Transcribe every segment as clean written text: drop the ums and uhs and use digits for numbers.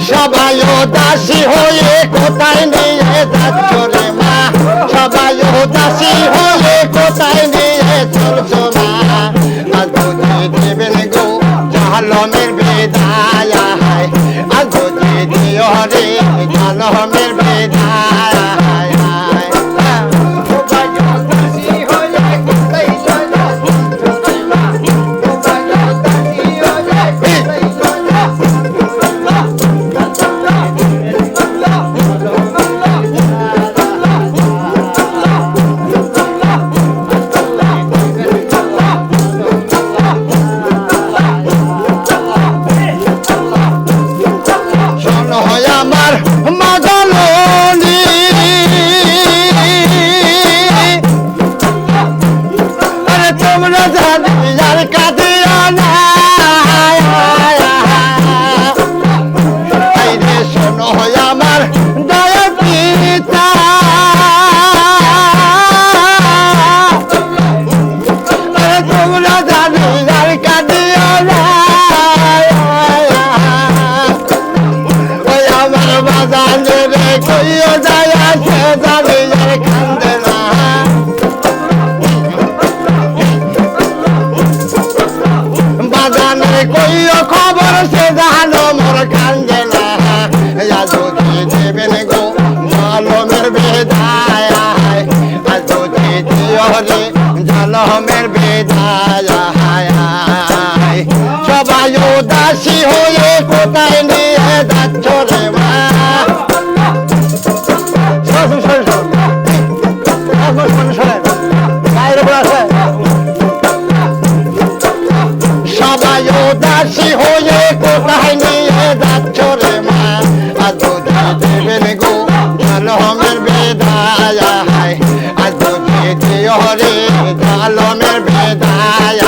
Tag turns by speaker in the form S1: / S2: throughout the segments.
S1: সবাই উদাসী হয়ে কোথায় নিয়ে যাচ্ছ রে মা সবাই উদাসী হয়ে কোথায় নিয়ে চলছো মা আজ বুঝে দেবেন গো জাহালমের বেদায় আজ বুঝে দিও রে জাহালমের বেদায় খবর সে জানো মোর কান্দে না যদি দেবেন গো জালমের বেদায় যদি দিও রে জালমের বেদায় সবাই উদাসী হয়ে কোথায় নিয়ে যাচ্ছ রে মা সবাই উদাসী হয়ে কোথায় নিয়ে যাচ্ছ রে মা আজ যদি দেবেন গো জালমের বেদায় আজ যদি দিও রে জালমের বেদায়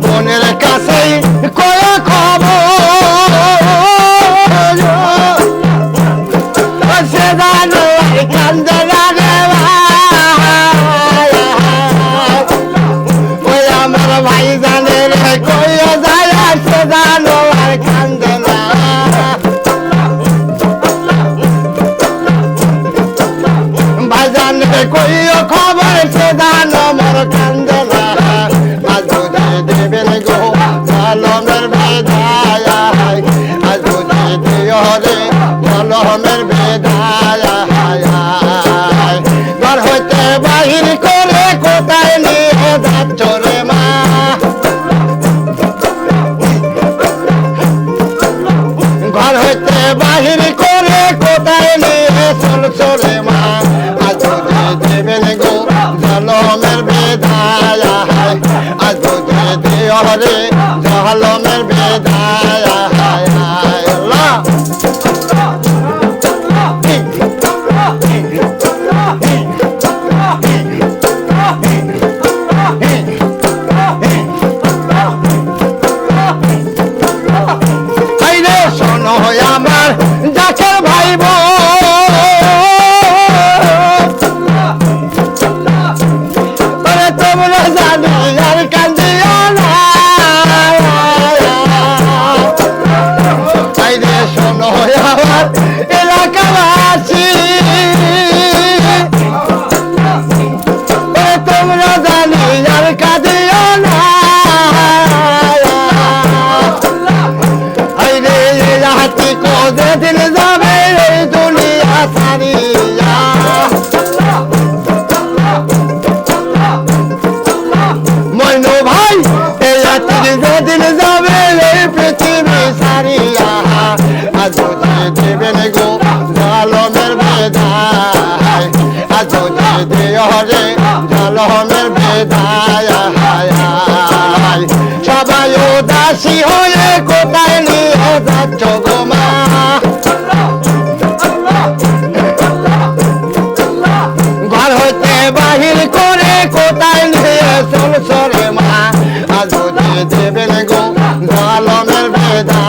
S1: বোনের কাছে কয়ে খবর সে জানো কান্দে রে ওই আমার ভাই জানে রে কইয়া যায় সে জানো আর কান্দে না ভাই জানে কইয়া খবর সে জানো মোর কান্দে না দেবেন গো জালমের বেদায় আজ যদি দিও রে জালমের বেদায় ঘর হইতে বাহির করে কোথায় নিয়ে যাচ্ছ রে মা ঘর হইতে বাহির করে কোথায় নিয়ে চলছ রে মা আজ যদি দেবেন গো জালমের বেদায় আজ যদি দিও রে জালমের বেদায় শোনো আমার যাকে ভাই তোমরা জানি আর কান্দিও না শোনো আমার এলাকাবাসী তোমরা জানি আর কাঁদিও না হাতি কোদে দিন যাবে এই দুনিয়া সারিয়া মইনু ভাই এই হাতি যেদিন যাবে এই পৃথিবী সারিয়া আজ যদি দেবেন গো জালমের বেদায় আজ যদি দিও রে জালমের বেদায় সবাই উদাসী হয়ে কোথায় নিয়ে যাচ্ছ গো মা দেবেন গো জলমের বেদা